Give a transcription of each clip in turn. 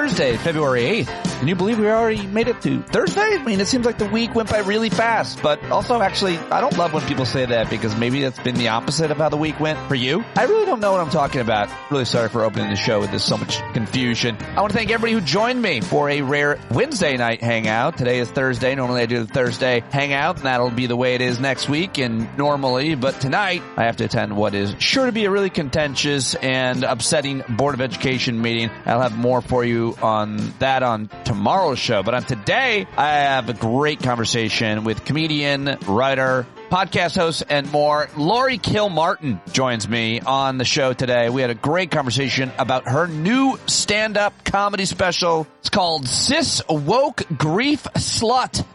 Thursday, February 8th. Can you believe we already made it to Thursday? I mean, it seems like the week went by really fast, but also actually, I don't love when people say that because maybe that's been the opposite of how the week went for you. I really don't know what I'm talking about. Really sorry for opening the show with this so much confusion. I want to thank everybody who joined me for a rare Wednesday night hangout. Today is Thursday. Normally I do the Thursday hangout, and that'll be the way it is next week and normally, but tonight I have to attend what is sure to be a really contentious and upsetting Board of Education meeting. I'll have more for you on that on tomorrow's show, but on today I have a great conversation with comedian, writer, podcast host, and more. Laurie Kilmartin joins me on the show today. We had a great conversation about her new stand-up comedy special. It's called Cis Woke Grief Slut.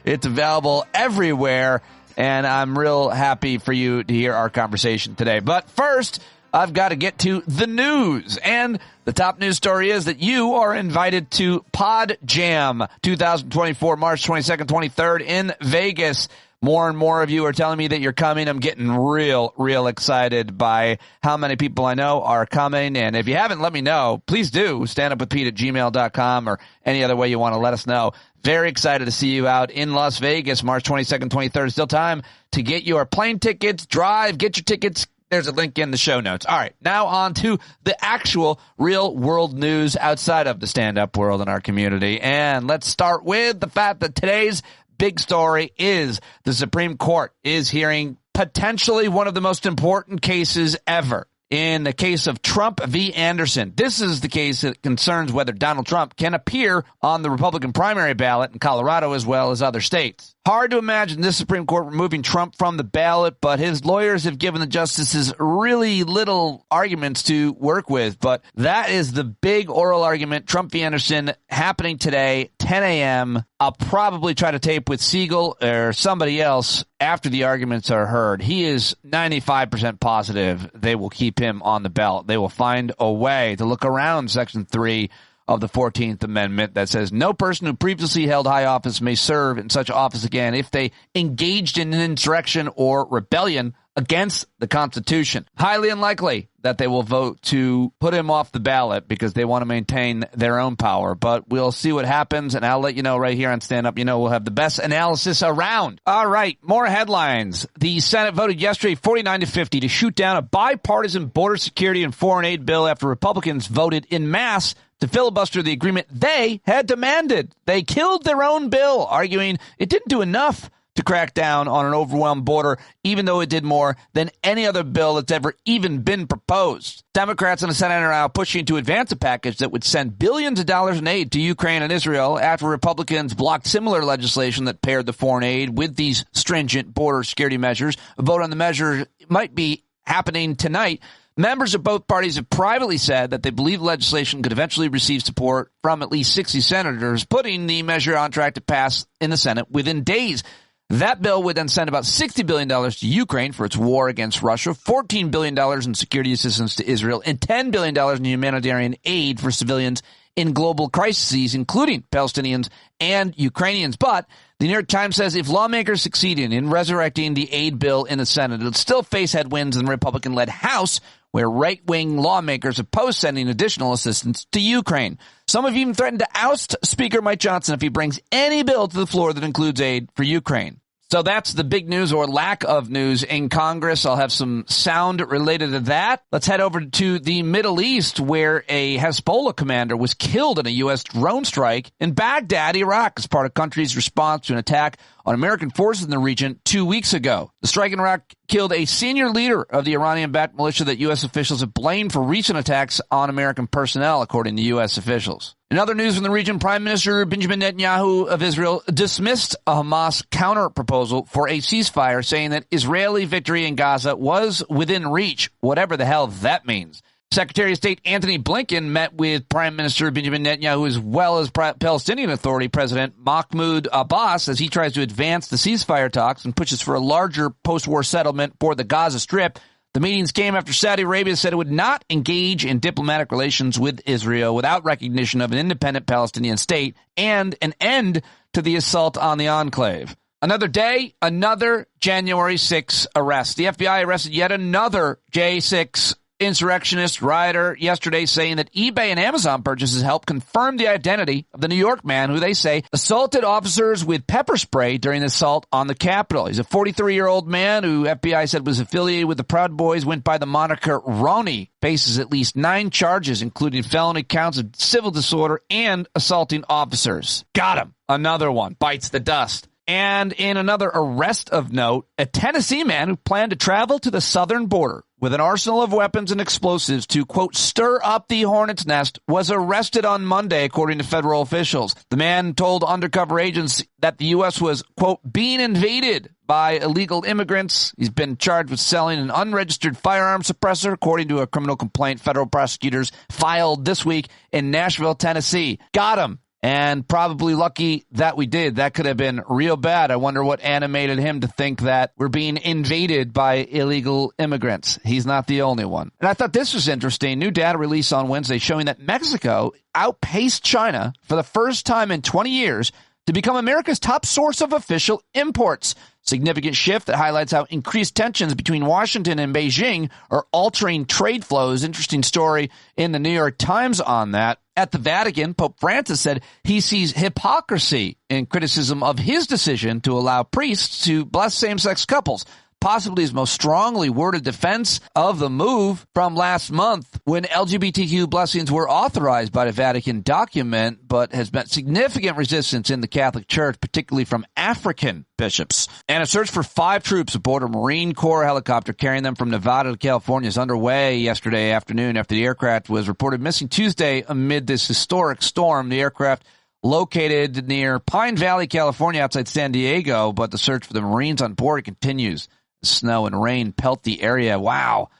It's available everywhere, and I'm real happy for you to hear our conversation today. But first, I've got to get to the news, and the top news story is that you are invited to PodJam 2024, March 22nd, 23rd in Vegas. More and more of you are telling me that you're coming. I'm getting real excited by how many people I know are coming. And if you haven't let me know, please do. standupwithpete@gmail.com or any other way you want to let us know. Very excited to see you out in Las Vegas, March 22nd, 23rd. Still time to get your plane tickets, get your tickets. There's a link in the show notes. All right, now on to the actual real world news outside of the stand-up world in our community. And let's start with the fact that today's big story is the Supreme Court is hearing potentially one of the most important cases ever. In the case of Trump v. Anderson. This is the case that concerns whether Donald Trump can appear on the Republican primary ballot in Colorado as well as other states. Hard to imagine this Supreme Court removing Trump from the ballot, but his lawyers have given the justices really little arguments to work with. But that is the big oral argument, Trump v. Anderson, happening today, 10 a.m. I'll probably try to tape with Siegel or somebody else after the arguments are heard. He is 95% positive they will keep him on the ballot. They will find a way to look around Section 3 of the 14th Amendment that says no person who previously held high office may serve in such office again if they engaged in an insurrection or rebellion against the Constitution. Highly unlikely that they will vote to put him off the ballot because they want to maintain their own power. But we'll see what happens, and I'll let you know right here on Stand Up. You know, we'll have the best analysis around. All right, more headlines. The Senate voted yesterday 49-50 to shoot down a bipartisan border security and foreign aid bill after Republicans voted en masse to filibuster the agreement they had demanded. They killed their own bill, arguing it didn't do enough to crack down on an overwhelmed border, even though it did more than any other bill that's ever even been proposed. Democrats in the Senate are now pushing to advance a package that would send billions of dollars in aid to Ukraine and Israel after Republicans blocked similar legislation that paired the foreign aid with these stringent border security measures. A vote on the measure might be happening tonight. Members of both parties have privately said that they believe legislation could eventually receive support from at least 60 senators, putting the measure on track to pass in the Senate within days. That bill would then send about $60 billion to Ukraine for its war against Russia, $14 billion in security assistance to Israel, and $10 billion in humanitarian aid for civilians in global crises, including Palestinians and Ukrainians. But the New York Times says if lawmakers succeed in resurrecting the aid bill in the Senate, it'll still face headwinds in the Republican-led House, where right-wing lawmakers oppose sending additional assistance to Ukraine. Some have even threatened to oust Speaker Mike Johnson if he brings any bill to the floor that includes aid for Ukraine. So that's the big news or lack of news in Congress. I'll have some sound related to that. Let's head over to the Middle East, where a Hezbollah commander was killed in a U.S. drone strike in Baghdad, Iraq, as part of the country's response to an attack on American forces in the region 2 weeks ago. The strike in Iraq killed a senior leader of the Iranian-backed militia that U.S. officials have blamed for recent attacks on American personnel, according to U.S. officials. In other news from the region, Prime Minister Benjamin Netanyahu of Israel dismissed a Hamas counter-proposal for a ceasefire, saying that Israeli victory in Gaza was within reach, whatever the hell that means. Secretary of State Antony Blinken met with Prime Minister Benjamin Netanyahu as well as Palestinian Authority President Mahmoud Abbas as he tries to advance the ceasefire talks and pushes for a larger post-war settlement for the Gaza Strip. The meetings came after Saudi Arabia said it would not engage in diplomatic relations with Israel without recognition of an independent Palestinian state and an end to the assault on the enclave. Another day, another January 6 arrest. The FBI arrested yet another J6 insurrectionist rioter yesterday saying that eBay and Amazon purchases helped confirm the identity of the New York man who they say assaulted officers with pepper spray during the assault on the Capitol. He's a 43-year-old man who FBI said was affiliated with the Proud Boys, went by the moniker Ronnie, faces at least 9 charges, including felony counts of civil disorder and assaulting officers. Got him. Another one bites the dust. And in another arrest of note, a Tennessee man who planned to travel to the southern border with an arsenal of weapons and explosives to, quote, stir up the hornet's nest was arrested on Monday, according to federal officials. The man told undercover agents that the U.S. was, quote, being invaded by illegal immigrants. He's been charged with selling an unregistered firearm suppressor, according to a criminal complaint federal prosecutors filed this week in Nashville, Tennessee. Got him. And probably lucky that we did. That could have been real bad. I wonder what animated him to think that we're being invaded by illegal immigrants. He's not the only one. And I thought this was interesting. New data released on Wednesday showing that Mexico outpaced China for the first time in 20 years to become America's top source of official imports. Significant shift that highlights how increased tensions between Washington and Beijing are altering trade flows. Interesting story in the New York Times on that. At the Vatican, Pope Francis said he sees hypocrisy in criticism of his decision to allow priests to bless same-sex couples. Possibly his most strongly worded defense of the move from last month when LGBTQ blessings were authorized by the Vatican document, but has met significant resistance in the Catholic Church, particularly from African bishops. And a search for 5 troops aboard a Marine Corps helicopter carrying them from Nevada to California is underway yesterday afternoon after the aircraft was reported missing Tuesday amid this historic storm. The aircraft located near Pine Valley, California, outside San Diego, but the search for the Marines on board continues. Snow and rain pelt the area. Wow,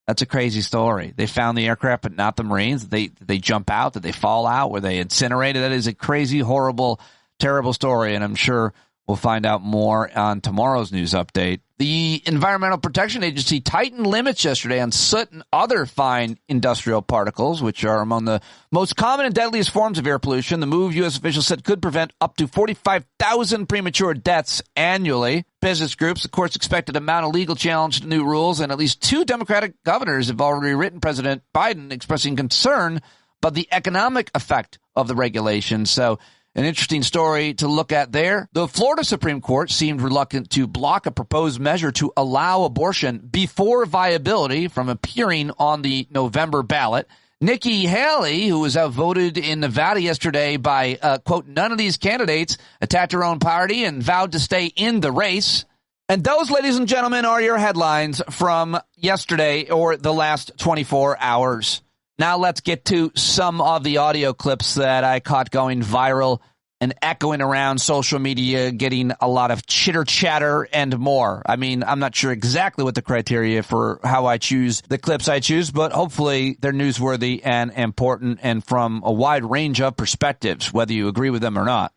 that's a crazy story. They found the aircraft, but not the Marines. Did they jump out? Did they fall out? Were they incinerated? That is a crazy, horrible, terrible story, and I'm sure we'll find out more on tomorrow's news update. The Environmental Protection Agency tightened limits yesterday on soot and other fine industrial particles, which are among the most common and deadliest forms of air pollution. The move, U.S. officials said, could prevent up to 45,000 premature deaths annually. Business groups, of course, expected to mount a legal challenge to new rules, and at least 2 Democratic governors have already written President Biden expressing concern about the economic effect of the regulations. So an interesting story to look at there. The Florida Supreme Court seemed reluctant to block a proposed measure to allow abortion before viability from appearing on the November ballot. Nikki Haley, who was outvoted in Nevada yesterday by, quote, none of these candidates, attacked her own party and vowed to stay in the race. And those, ladies and gentlemen, are your headlines from yesterday or the last 24 hours. Now let's get to some of the audio clips that I caught going viral and echoing around social media, getting a lot of chitter-chatter and more. I mean, I'm not sure exactly what the criteria for how I choose the clips I choose, but hopefully they're newsworthy and important and from a wide range of perspectives, whether you agree with them or not.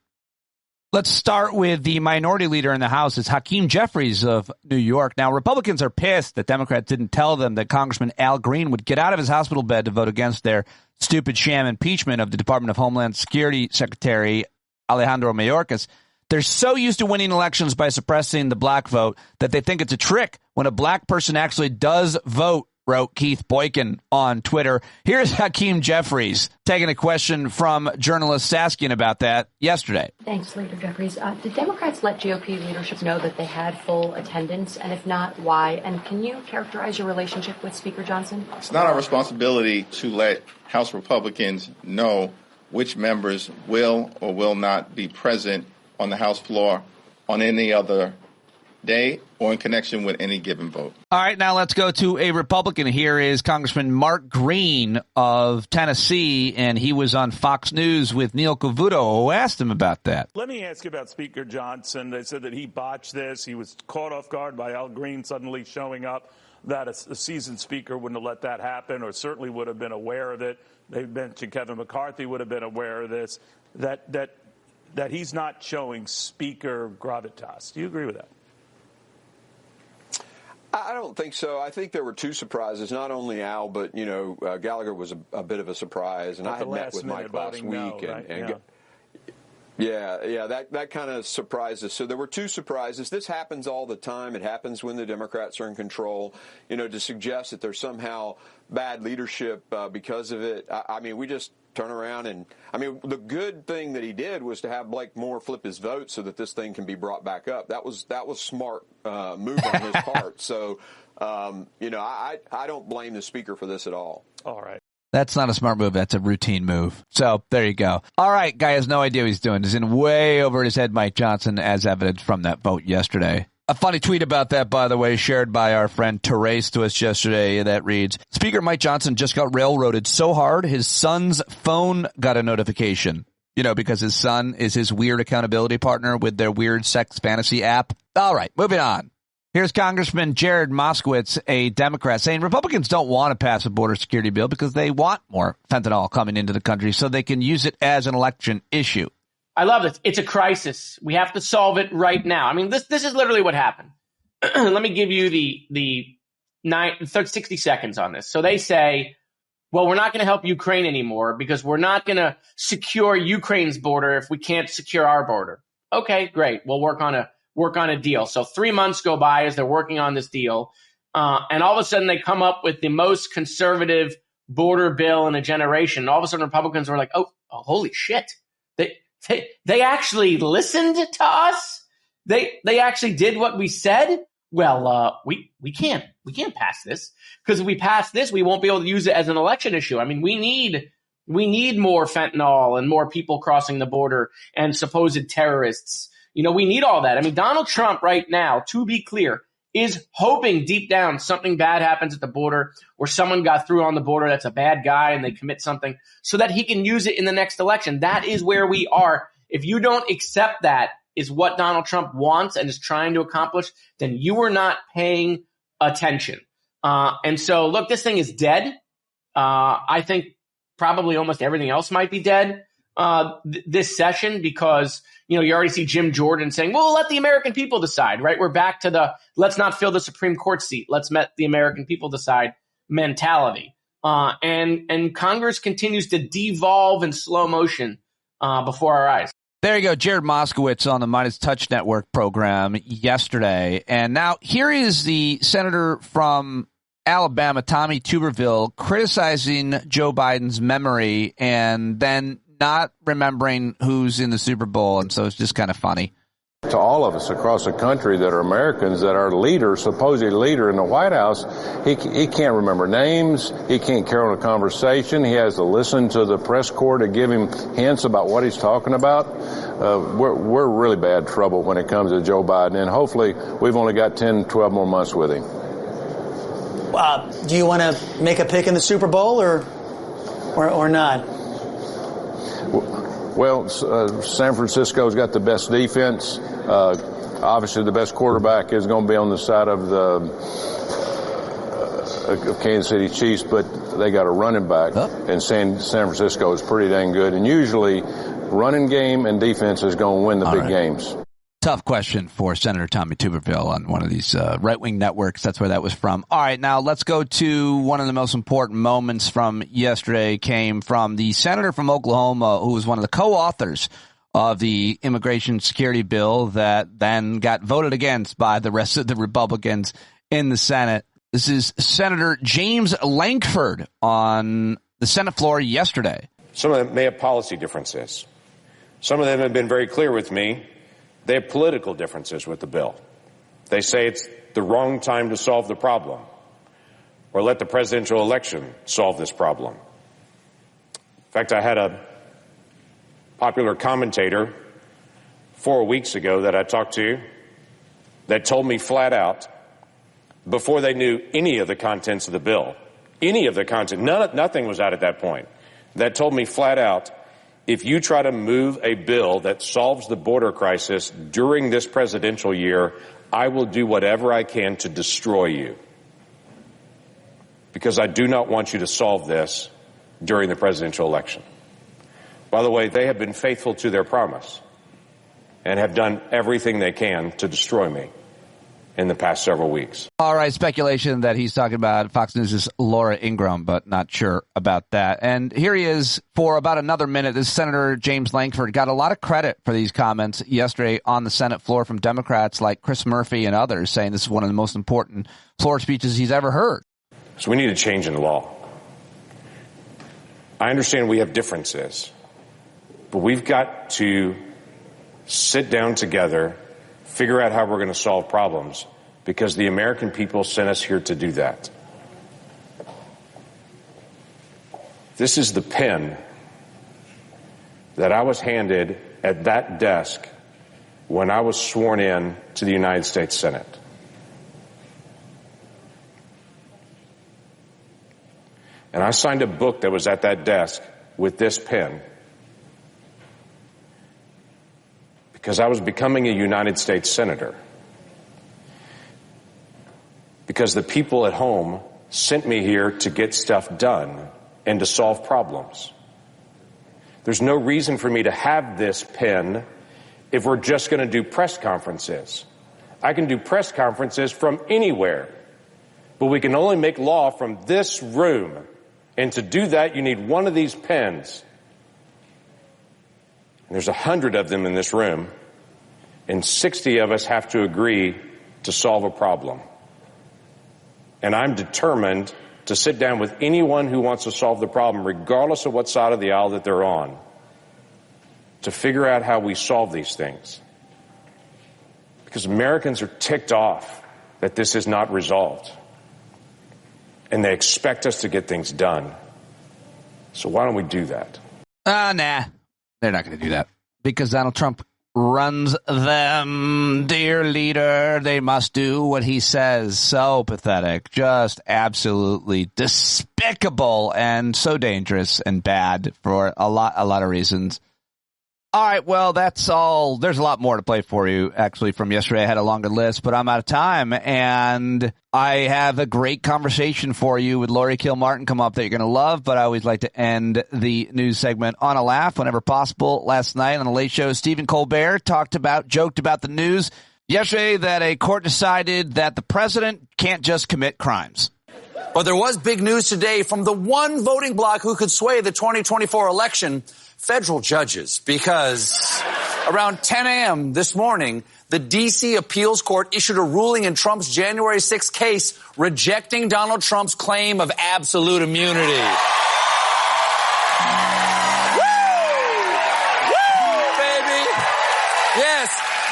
Let's start with the minority leader in the House. It's Hakeem Jeffries of New York. Now, Republicans are pissed that Democrats didn't tell them that Congressman Al Green would get out of his hospital bed to vote against their stupid sham impeachment of the Department of Homeland Security Secretary Alejandro Mayorkas. They're so used to winning elections by suppressing the black vote that they think it's a trick when a black person actually does vote, wrote Keith Boykin on Twitter. Here's Hakeem Jeffries taking a question from journalist Saskian about that yesterday. Thanks, Leader Jeffries. Did Democrats let GOP leadership know that they had full attendance? And if not, why? And can you characterize your relationship with Speaker Johnson? It's not our responsibility to let House Republicans know which members will or will not be present on the House floor on any other day or in connection with any given vote. All right, now let's go to a Republican. Here is Congressman Mark Green of Tennessee, and he was on Fox News with Neil Cavuto, who asked him about that. Let me ask you about Speaker Johnson. They said that he botched this. He was caught off guard by Al Green suddenly showing up, that a seasoned speaker wouldn't have let that happen or certainly would have been aware of it. They mentioned Kevin McCarthy would have been aware of this, that he's not showing speaker gravitas. Do you agree with that? I don't think so. I think there were 2 surprises. Not only Al, but, Gallagher was a bit of a surprise. And I had met with Mike last week. Yeah, that kind of surprises. So there were two surprises. This happens all the time. It happens when the Democrats are in control. To suggest that there's somehow bad leadership because of it. I mean, we just turn around and, the good thing that he did was to have Blake Moore flip his vote so that this thing can be brought back up. That was smart move on his part. So, I don't blame the speaker for this at all. All right. That's not a smart move. That's a routine move. So there you go. All right. Guy has no idea what he's doing. He's in way over his head, Mike Johnson, as evidence from that vote yesterday. A funny tweet about that, by the way, shared by our friend Therese to us yesterday that reads, Speaker Mike Johnson just got railroaded so hard his son's phone got a notification. Because his son is his weird accountability partner with their weird sex fantasy app. All right. Moving on. Here's Congressman Jared Moskowitz, a Democrat, saying Republicans don't want to pass a border security bill because they want more fentanyl coming into the country so they can use it as an election issue. I love this. It's a crisis. We have to solve it right now. This is literally what happened. Let me give you the 60 seconds on this. So they say, well, we're not going to help Ukraine anymore because we're not going to secure Ukraine's border if we can't secure our border. Okay, great. We'll work on a deal. So 3 months go by as they're working on this deal. And all of a sudden they come up with the most conservative border bill in a generation. All of a sudden Republicans were like, oh holy shit. They actually listened to us. They actually did what we said. Well, we can't pass this because if we pass this, we won't be able to use it as an election issue. We need more fentanyl and more people crossing the border and supposed terrorists. We need all that. Donald Trump right now, to be clear, is hoping deep down something bad happens at the border or someone got through on the border that's a bad guy and they commit something so that he can use it in the next election. That is where we are. If you don't accept that is what Donald Trump wants and is trying to accomplish, then you are not paying attention. And so, look, this thing is dead. I think probably almost everything else might be dead this session because, you already see Jim Jordan saying, well, let the American people decide, right? We're back to let's not fill the Supreme Court seat. Let's let the American people decide mentality. And Congress continues to devolve in slow motion before our eyes. There you go, Jared Moskowitz on the Midas Touch Network program yesterday. And now here is the senator from Alabama, Tommy Tuberville, criticizing Joe Biden's memory and then not remembering who's in the Super Bowl. And so it's just kind of funny. To all of us across the country that are Americans, that our leader, supposed leader in the White House, he can't remember names. He can't carry on a conversation. He has to listen to the press corps to give him hints about what he's talking about. We're really bad trouble when it comes to Joe Biden, and hopefully we've only got 10, 12 more months with him. Do you want to make a pick in the Super Bowl or not? Well, San Francisco's got the best defense. Obviously, the best quarterback is going to be on the side of Kansas City Chiefs, but they got a running back, and San Francisco is pretty dang good. And usually, running game and defense is going to win the big games. Tough question for Senator Tommy Tuberville on one of these right-wing networks. That's where that was from. All right, now let's go to one of the most important moments from yesterday came from the senator from Oklahoma who was one of the co-authors of the immigration security bill that then got voted against by the rest of the Republicans in the Senate. This is Senator James Lankford on the Senate floor yesterday. Some of them may have policy differences. Some of them have been very clear with me. They have political differences with the bill. They say it's the wrong time to solve the problem or let the presidential election solve this problem. In fact, I had a popular commentator 4 weeks ago that I talked to that told me flat out, before they knew any of the contents of the bill, nothing was out at that point, that told me flat out, if you try to move a bill that solves the border crisis during this presidential year, I will do whatever I can to destroy you. Because I do not want you to solve this during the presidential election. By the way, they have been faithful to their promise and have done everything they can to destroy me in the past several weeks. All right, speculation that he's talking about Fox News' Laura Ingraham, but not sure about that. And here he is for about another minute. This Senator James Lankford got a lot of credit for these comments yesterday on the Senate floor from Democrats like Chris Murphy and others, saying this is one of the most important floor speeches he's ever heard. So we need a change in the law. I understand we have differences, but we've got to sit down together, figure out how we're going to solve problems, because the American people sent us here to do that. This is the pen that I was handed at that desk when I was sworn in to the United States Senate. And I signed a book that was at that desk with this pen because I was becoming a United States Senator. Because the people at home sent me here to get stuff done and to solve problems. There's no reason for me to have this pen if we're just going to do press conferences. I can do press conferences from anywhere, but we can only make law from this room. And to do that, you need one of these pens. And there's 100 of them in this room, and 60 of us have to agree to solve a problem. And I'm determined to sit down with anyone who wants to solve the problem, regardless of what side of the aisle that they're on, to figure out how we solve these things. Because Americans are ticked off that this is not resolved. And they expect us to get things done. So why don't we do that? Nah. They're not going to do that. Because Donald Trump runs them. Dear leader, they must do what he says. So pathetic. Just absolutely despicable and so dangerous and bad for a lot of reasons. All right, well, that's all. There's a lot more to play for you, actually, from yesterday. I had a longer list, but I'm out of time, and I have a great conversation for you with Laurie Kilmartin come up that you're going to love, but I always like to end the news segment on a laugh whenever possible. Last night on the Late Show, Stephen Colbert joked about the news yesterday that a court decided that the president can't just commit crimes. But there was big news today from the one voting bloc who could sway the 2024 election, federal judges, because around 10 a.m. this morning, the D.C. Appeals Court issued a ruling in Trump's January 6th case rejecting Donald Trump's claim of absolute immunity.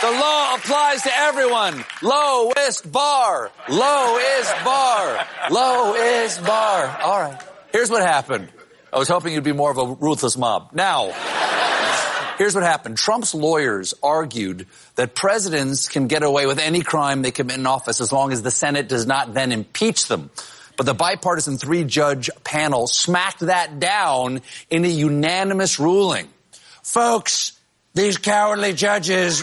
The law applies to everyone. Lowest bar. Lowest bar. Lowest bar. All right. Here's what happened. I was hoping you'd be more of a ruthless mob. Now, here's what happened. Trump's lawyers argued that presidents can get away with any crime they commit in office as long as the Senate does not then impeach them. But the bipartisan 3-judge panel smacked that down in a unanimous ruling. Folks, these cowardly judges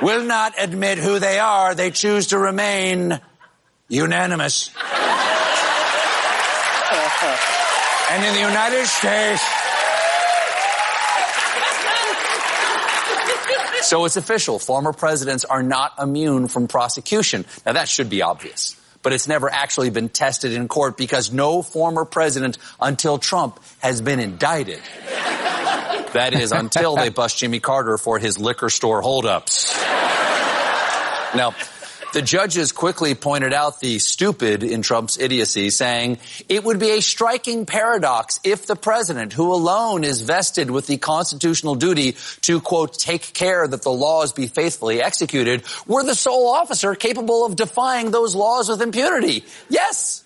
will not admit who they are. They choose to remain unanimous. And in the United States... So it's official. Former presidents are not immune from prosecution. Now, that should be obvious. But it's never actually been tested in court because no former president until Trump has been indicted. That is, until they bust Jimmy Carter for his liquor store holdups. Now, the judges quickly pointed out the stupid in Trump's idiocy, saying it would be a striking paradox if the president, who alone is vested with the constitutional duty to, quote, take care that the laws be faithfully executed, were the sole officer capable of defying those laws with impunity. Yes.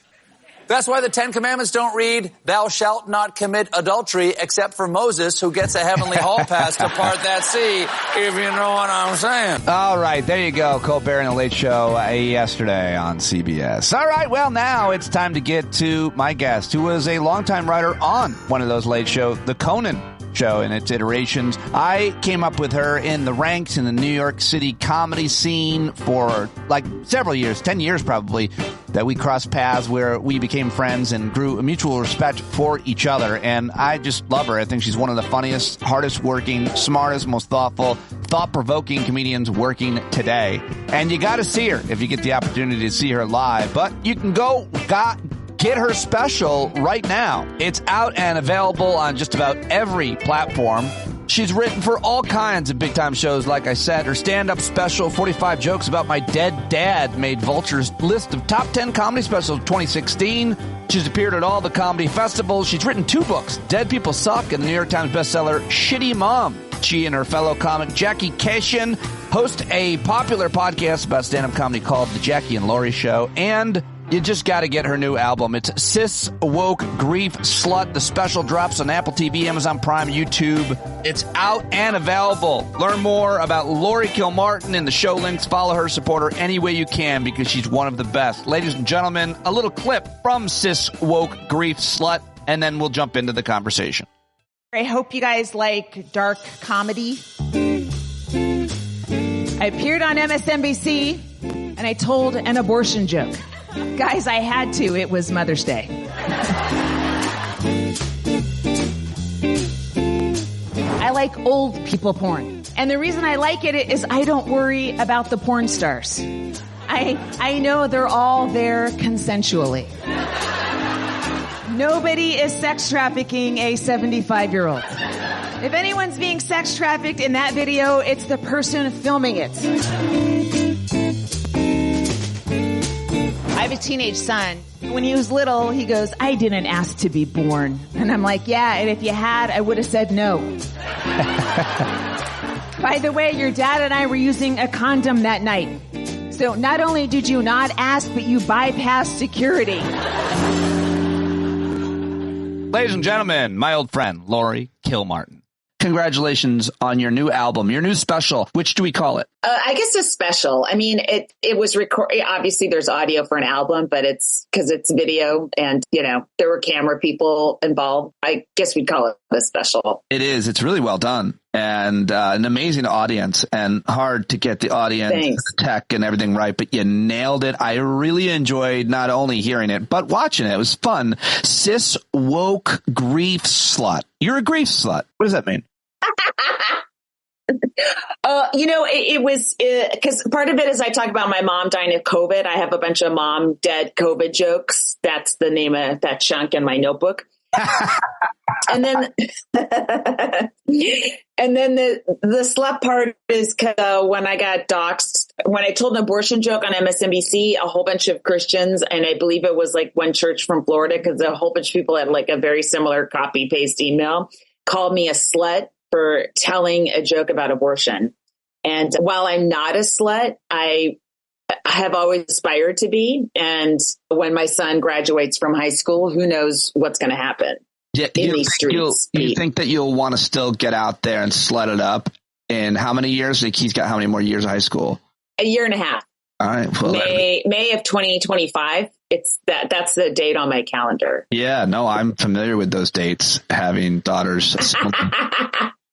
That's why the 10 Commandments don't read, thou shalt not commit adultery, except for Moses, who gets a heavenly hall pass to part that sea, if you know what I'm saying. All right, there you go. Colbert and the Late Show yesterday on CBS. All right, well, now it's time to get to my guest, who was a longtime writer on one of those late shows, The Conan Show and its iterations. I came up with her in the ranks in the New York City comedy scene for like several years, 10 years probably, that we crossed paths where we became friends and grew a mutual respect for each other. And I just love her. I think she's one of the funniest, hardest working, smartest, most thoughtful, thought-provoking comedians working today. And you got to see her if you get the opportunity to see her live. But you can get her special right now. It's out and available on just about every platform. She's written for all kinds of big-time shows, like I said. Her stand-up special, 45 Jokes About My Dead Dad, made Vulture's list of top 10 comedy specials of 2016. She's appeared at all the comedy festivals. She's written 2 books, Dead People Suck, and the New York Times bestseller, Shitty Mom. She and her fellow comic, Jackie Kashian, host a popular podcast about stand-up comedy called The Jackie and Laurie Show, and you just got to get her new album. It's Cis Woke Grief Slut. The special drops on Apple TV, Amazon Prime, YouTube. It's out and available. Learn more about Laurie Kilmartin in the show links. Follow her, support her any way you can because she's one of the best. Ladies and gentlemen, a little clip from Cis Woke Grief Slut, and then we'll jump into the conversation. I hope you guys like dark comedy. I appeared on MSNBC and I told an abortion joke. Guys, I had to. It was Mother's Day. I like old people porn. And the reason I like it is I don't worry about the porn stars. I know they're all there consensually. Nobody is sex trafficking a 75-year-old. If anyone's being sex trafficked in that video, it's the person filming it. I have a teenage son. When he was little, he goes, I didn't ask to be born. And I'm like, yeah, and if you had, I would have said no. By the way, your dad and I were using a condom that night. So not only did you not ask, but you bypassed security. Ladies and gentlemen, my old friend, Laurie Kilmartin. Congratulations on your new album, your new special. Which do we call it? I guess a special. I mean, it was recorded. Obviously, there's audio for an album, but it's because it's video and, there were camera people involved. I guess we'd call it a special. It is. It's really well done and an amazing audience and hard to get the audience, the tech and everything right. But you nailed it. I really enjoyed not only hearing it, but watching it. It was fun. Cis Woke Grief Slut. You're a grief slut. What does that mean? It was because part of it is I talk about my mom dying of COVID. I have a bunch of mom dead COVID jokes. That's the name of that chunk in my notebook. And then the slut part is when I got doxxed, when I told an abortion joke on MSNBC, a whole bunch of Christians, and I believe it was like one church from Florida, because a whole bunch of people had like a very similar copy paste email, called me a slut for telling a joke about abortion. And while I'm not a slut, I have always aspired to be. And when my son graduates from high school, who knows what's going to happen in these streets. You think that you'll want to still get out there and slut it up in how many years? Like he's got how many more years of high school? A year and a half. All right. Well, May of 2025. That's the date on my calendar. Yeah, no, I'm familiar with those dates, having daughters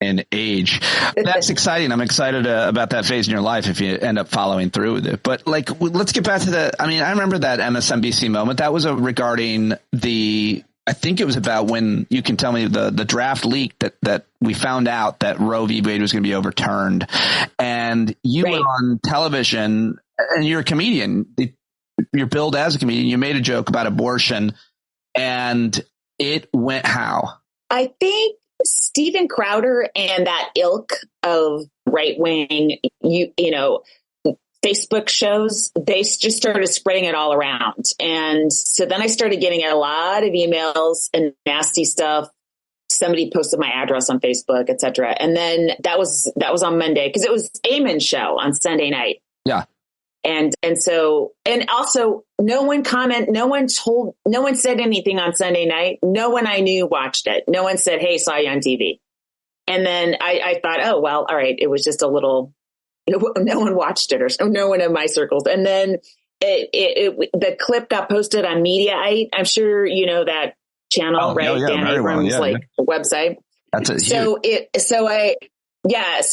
in age. That's exciting. I'm excited about that phase in your life if you end up following through with it. But let's get back to I remember that MSNBC moment. That was regarding I think it was about when you can tell me the draft leak that we found out that Roe v. Wade was going to be overturned. And you went on television and you're a comedian. You're billed as a comedian. You made a joke about abortion and it went how? I think Steven Crowder and that ilk of right-wing, Facebook shows, they just started spreading it all around. And so then I started getting a lot of emails and nasty stuff. Somebody posted my address on Facebook, et cetera. And then that was on Monday because it was Eamon's show on Sunday night. Yeah. And also no one said anything on Sunday night. No one I knew watched it. No one said, hey, saw you on TV. And then I thought, oh, well, all right. It was just a little, no one watched it or no one in my circles. And then the clip got posted on Mediaite. I'm sure you know that channel, right? Yeah, Dan Abrams' website. That's it. So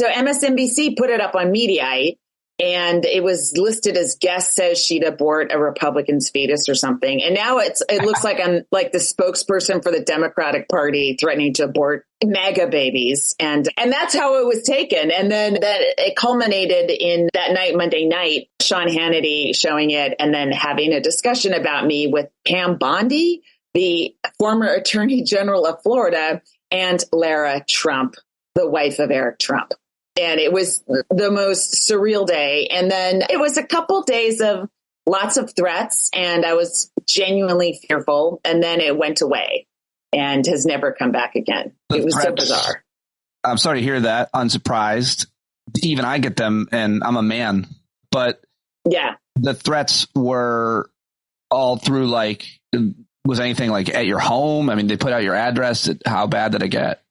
MSNBC put it up on Mediaite. And it was listed as guest says she'd abort a Republican's fetus or something. And now it looks like I'm like the spokesperson for the Democratic Party threatening to abort MAGA babies. And that's how it was taken. And then it culminated in that night, Monday night, Sean Hannity showing it and then having a discussion about me with Pam Bondi, the former Attorney General of Florida, and Lara Trump, the wife of Eric Trump. And it was the most surreal day. And then it was a couple days of lots of threats, and I was genuinely fearful. And then it went away and has never come back again. It was so bizarre. I'm sorry to hear that. Unsurprised. Even I get them, and I'm a man. But yeah, the threats were all through, like, was anything like at your home? I mean, they put out your address. How bad did it get?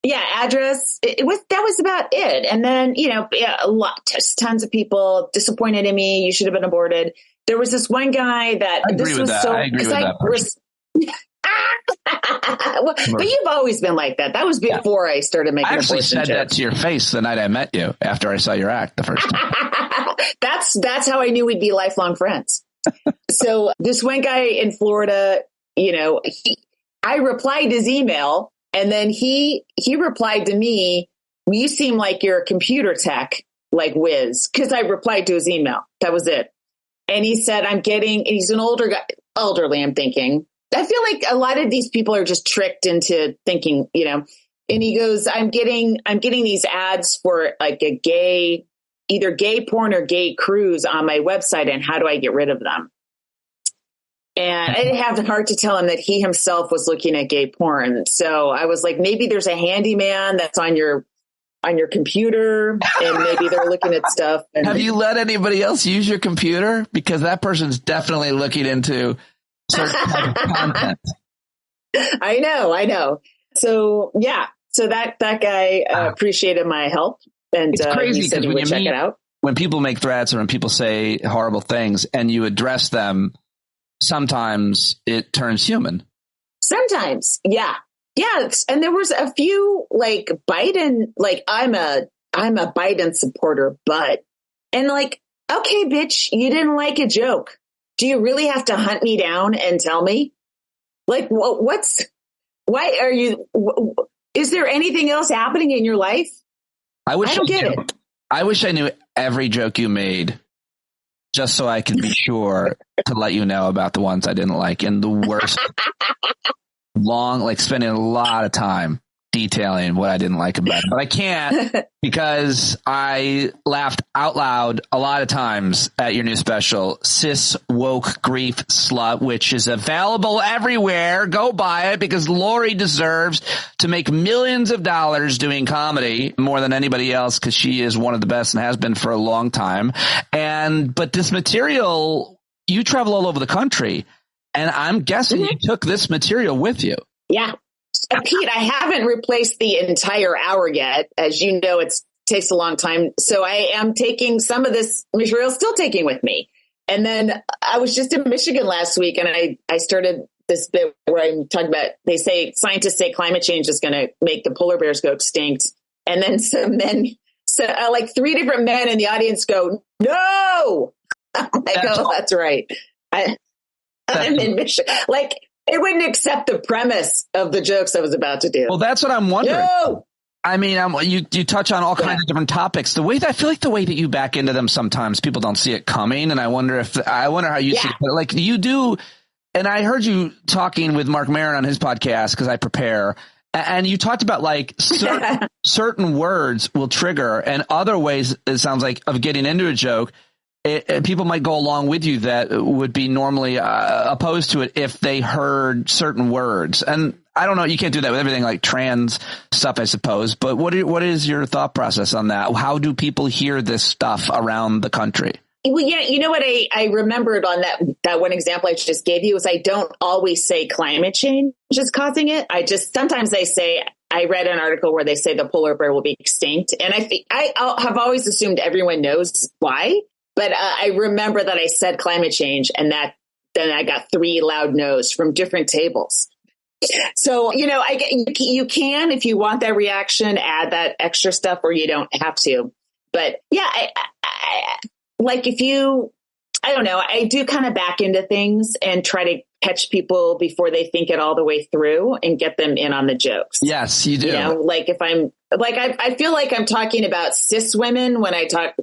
Yeah, address. That was about it. And then, just tons of people disappointed in me. You should have been aborted. There was this one guy that I agree with that. I agree with that person. But you've always been like that. That was before I started making abortion jokes. I actually said that to your face the night I met you after I saw your act the first time. That's how I knew we'd be lifelong friends. So this one guy in Florida, I replied his email. And then he replied to me, you seem like you're a computer tech, like whiz, because I replied to his email. That was it. And he said, he's an older guy, elderly, I'm thinking. I feel like a lot of these people are just tricked into thinking, and he goes, I'm getting these ads for like either gay porn or gay cruise on my website. And how do I get rid of them? And I didn't have the heart to tell him that he himself was looking at gay porn. So I was like, maybe there's a handyman that's on your computer and maybe they're looking at stuff. And have you let anybody else use your computer? Because that person's definitely looking into certain type of content. I know. So yeah. So that guy appreciated my help. And it's crazy he said he would check it out. When people make threats or when people say horrible things and you address them, sometimes it turns human. Sometimes. Yeah. Yeah. And there was a few like Biden, like I'm a Biden supporter, and like, okay, bitch, you didn't like a joke. Do you really have to hunt me down and tell me? Like, why are you, is there anything else happening in your life? I don't get it. I wish I knew every joke you made, just so I could be sure to let you know about the ones I didn't like. And the worst, spending a lot of time detailing what I didn't like about it. But I can't because I laughed out loud a lot of times at your new special, Cis Woke Grief Slut, which is available everywhere. Go buy it because Laurie deserves to make millions of dollars doing comedy more than anybody else because she is one of the best and has been for a long time. But this material, you travel all over the country, and I'm guessing you took this material with you. Yeah. Pete, I haven't replaced the entire hour yet. As you know, it takes a long time. So I am taking some of this material, still taking with me. And then I was just in Michigan last week and I started this bit where I'm talking about, scientists say climate change is going to make the polar bears go extinct. And then some men, like 3 different men in the audience go, no. That's right. I'm in Michigan. Like, it wouldn't accept the premise of the jokes I was about to do. Well, that's what I'm wondering. No! I mean, you touch on all kinds of different topics. I feel like the way that you back into them sometimes people don't see it coming. And I wonder how you see it. Like you do. And I heard you talking with Mark Maron on his podcast because I prepare. And you talked about like certain words will trigger and other ways, it sounds like, of getting into a joke. People might go along with you that would be normally opposed to it if they heard certain words. And I don't know, you can't do that with everything like trans stuff, I suppose. But what is your thought process on that? How do people hear this stuff around the country? Well, yeah, you know what I remembered on that one example I just gave you is I don't always say climate change is causing it. Sometimes I say, I read an article where they say the polar bear will be extinct. And I have always assumed everyone knows why. But I remember that I said climate change and then I got 3 loud no's from different tables. So, you can, if you want that reaction, add that extra stuff or you don't have to. But yeah, I don't know, I do kind of back into things and try to catch people before they think it all the way through and get them in on the jokes. Yes, you do. You know, like if I'm like, I feel like I'm talking about cis women when I talk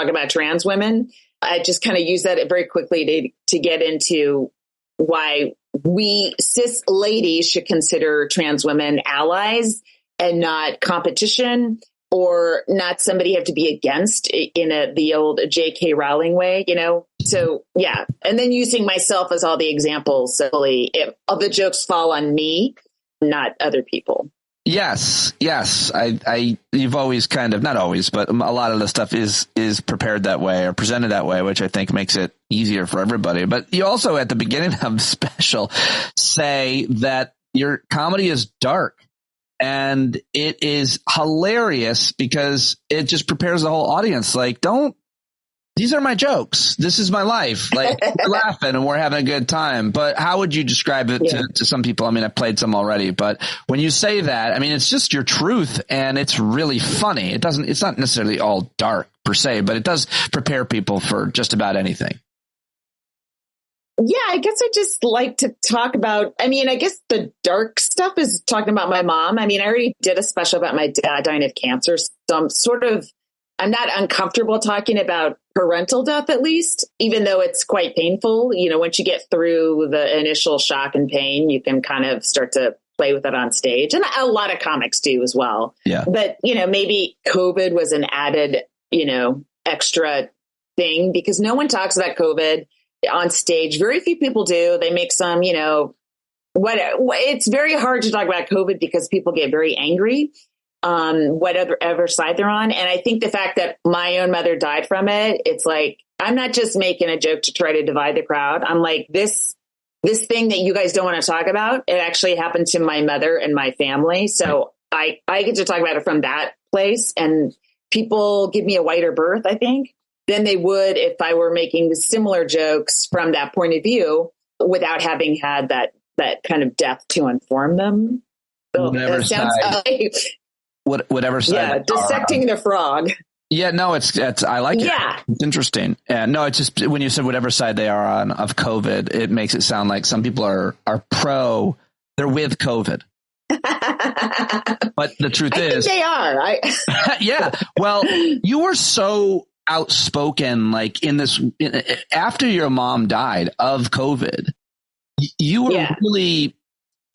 about trans women. I just kind of use that very quickly to get into why we cis ladies should consider trans women allies and not competition, or not somebody you have to be against in the old J.K. Rowling way, you know? So, yeah. And then using myself as all the examples. So all the jokes fall on me, not other people. Yes. You've always kind of, not always, but a lot of the stuff is prepared that way or presented that way, which I think makes it easier for everybody. But you also, at the beginning of the special, say that your comedy is dark. And it is hilarious because it just prepares the whole audience. Like, these are my jokes. This is my life. Like, we're laughing and we're having a good time. But how would you describe it to some people? I mean, I've played some already, but when you say that, I mean, it's just your truth and it's really funny. It's not necessarily all dark per se, but it does prepare people for just about anything. Yeah, I guess I just like to talk about, I mean, I guess the dark stuff is talking about my mom. I mean, I already did a special about my dad dying of cancer. So I'm not uncomfortable talking about parental death, at least, even though it's quite painful. You know, once you get through the initial shock and pain, you can kind of start to play with it on stage. And a lot of comics do as well. Yeah. But, you know, maybe COVID was an added, you know, extra thing because no one talks about COVID on stage. Very few people do. They make some, you know, it's very hard to talk about COVID because people get very angry on whatever side they're on. And I think the fact that my own mother died from it, it's like, I'm not just making a joke to try to divide the crowd. I'm like, this thing that you guys don't want to talk about, it actually happened to my mother and my family. So I get to talk about it from that place, and people give me a wider berth, I think, than they would if I were making similar jokes from that point of view without having had that kind of death to inform them. So whatever side. Whatever side. Yeah, dissecting the frog. Yeah, no, it's I like it. Yeah. It's interesting. No, it's just when you said whatever side they are on of COVID, it makes it sound like some people are they're with COVID. But the truth is, think they are. Yeah. Well, you were so outspoken, like after your mom died of COVID, you were really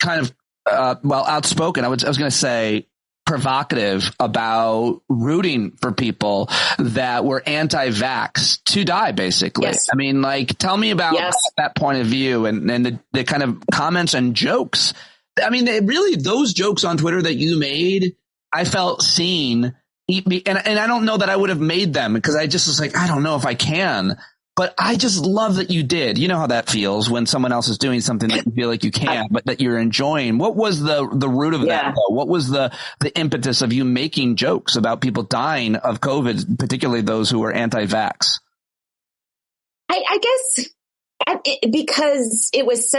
kind of outspoken. I was going to say provocative about rooting for people that were anti-vax to die, basically. Yes. I mean, like, tell me about that point of view and the kind of comments and jokes. I mean, really, those jokes on Twitter that you made, I felt seen. And I don't know that I would have made them because I just was like, I don't know if I can. But I just love that you did. You know how that feels when someone else is doing something that you feel like you can't, but that you're enjoying. What was the root of that? Though? What was the impetus of you making jokes about people dying of COVID, particularly those who were anti-vax? I guess because it was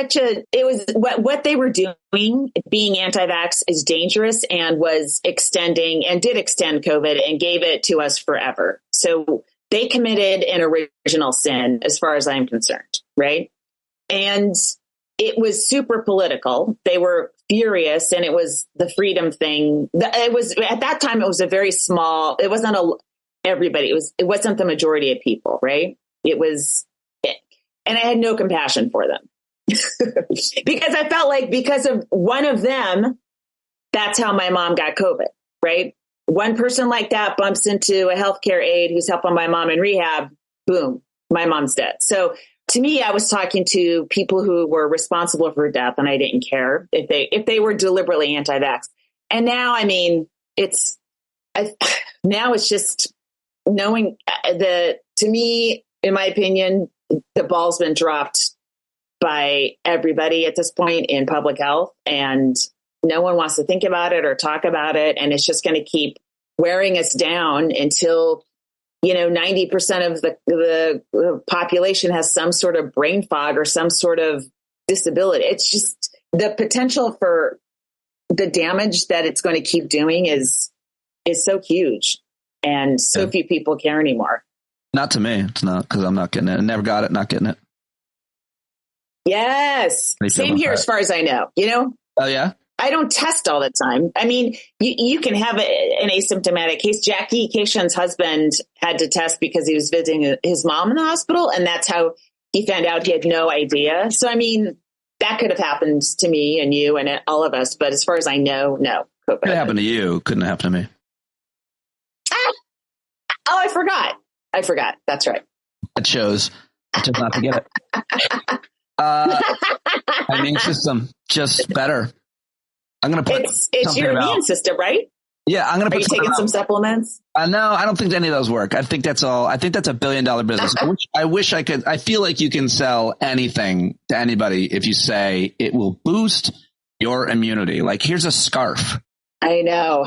what they were doing, being anti-vax is dangerous and was extending and did extend COVID and gave it to us forever. So they committed an original sin as far as I'm concerned, right? And it was super political. They were furious, and it was the freedom thing. It was at that time, it was a very small, it wasn't everybody. It wasn't the majority of people, right? It was, and I had no compassion for them because I felt like because of one of them, that's how my mom got COVID, right? One person like that bumps into a healthcare aide who's helping my mom in rehab. Boom, my mom's dead. So to me, I was talking to people who were responsible for her death, and I didn't care if they were deliberately anti-vax. And now, I mean, now it's just knowing to me, in my opinion, the ball's been dropped by everybody at this point in public health, and no one wants to think about it or talk about it. And it's just going to keep wearing us down until, 90% of the population has some sort of brain fog or some sort of disability. It's just the potential for the damage that it's going to keep doing is so huge, and so few people care anymore. Not to me. It's not, because I'm not getting it. I never got it. Not getting it. Yes. Same here as far as I know. Oh, yeah? I don't test all the time. I mean, you can have an asymptomatic case. Jackie Kashian's husband had to test because he was visiting his mom in the hospital, and that's how he found out. He had no idea. So, I mean, that could have happened to me and you and all of us. But as far as I know, no. Could have happened to you. Couldn't happen to me. Oh, I forgot. That's right. It shows. I chose not to get it. Immune system, just better. I'm going to put it's your immune system, right? Yeah, I'm going to put. Are you taking some supplements? No, I don't think any of those work. I think that's all. I think that's $1 billion business. I wish I could. I feel like you can sell anything to anybody if you say it will boost your immunity. Like, here's a scarf. I know.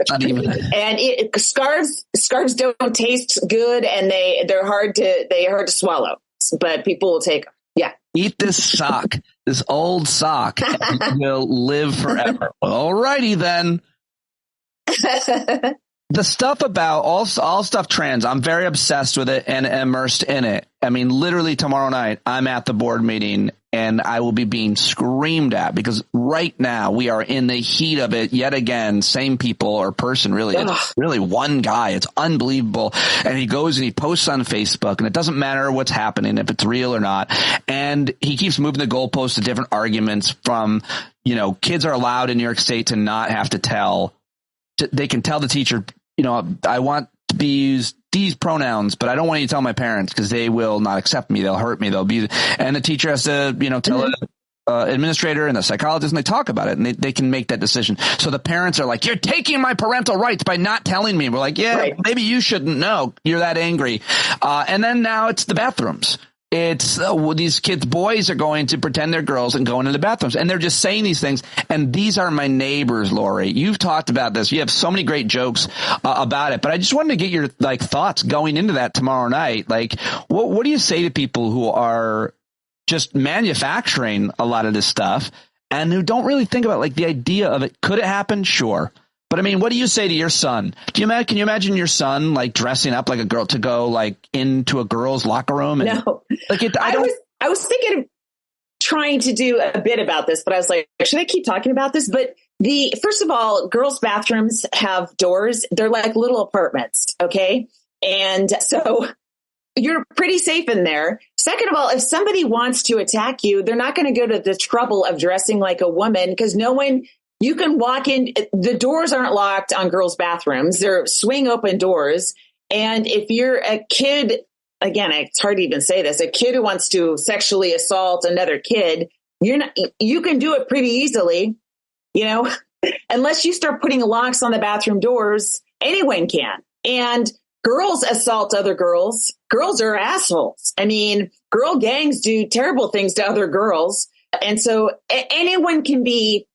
Not even. And scarves don't taste good, and they're hard to swallow. But people will take them. Yeah. Eat this sock, this old sock, and you'll live forever. All righty then. The stuff about all stuff trans, I'm very obsessed with it and immersed in it. I mean, literally tomorrow night, I'm at the board meeting and I will be being screamed at because right now we are in the heat of it yet again. Same people or person, really. It's really one guy. It's unbelievable. And he goes and he posts on Facebook, and it doesn't matter what's happening, if it's real or not. And he keeps moving the goalposts to different arguments from, kids are allowed in New York State to not have to tell. They can tell the teacher, I want to be used these pronouns, but I don't want you to tell my parents because they will not accept me. They'll hurt me. They'll abuse. And the teacher has to, tell the administrator and the psychologist, and they talk about it, and they can make that decision. So the parents are like, you're taking my parental rights by not telling me. We're like, yeah, right. Maybe you shouldn't know. You're that angry. And then now it's the bathrooms. It's these kids, boys are going to pretend they're girls and go into the bathrooms, and they're just saying these things. And these are my neighbors, Laurie. You've talked about this. You have so many great jokes about it, but I just wanted to get your thoughts going into that tomorrow night. Like, what do you say to people who are just manufacturing a lot of this stuff and who don't really think about the idea of it? Could it happen? Sure. But I mean, what do you say to your son? Can you imagine your son dressing up like a girl to go into a girl's locker room? And, no, I was thinking of trying to do a bit about this, but I was like, should I keep talking about this? But first of all, girls' bathrooms have doors. They're like little apartments. Okay. And so you're pretty safe in there. Second of all, if somebody wants to attack you, they're not going to go to the trouble of dressing like a woman because you can walk in. The doors aren't locked on girls' bathrooms. They're swing open doors. And if you're a kid, again, it's hard to even say this, a kid who wants to sexually assault another kid, you can do it pretty easily, unless you start putting locks on the bathroom doors, anyone can. And girls assault other girls. Girls are assholes. I mean, girl gangs do terrible things to other girls. And so anyone can be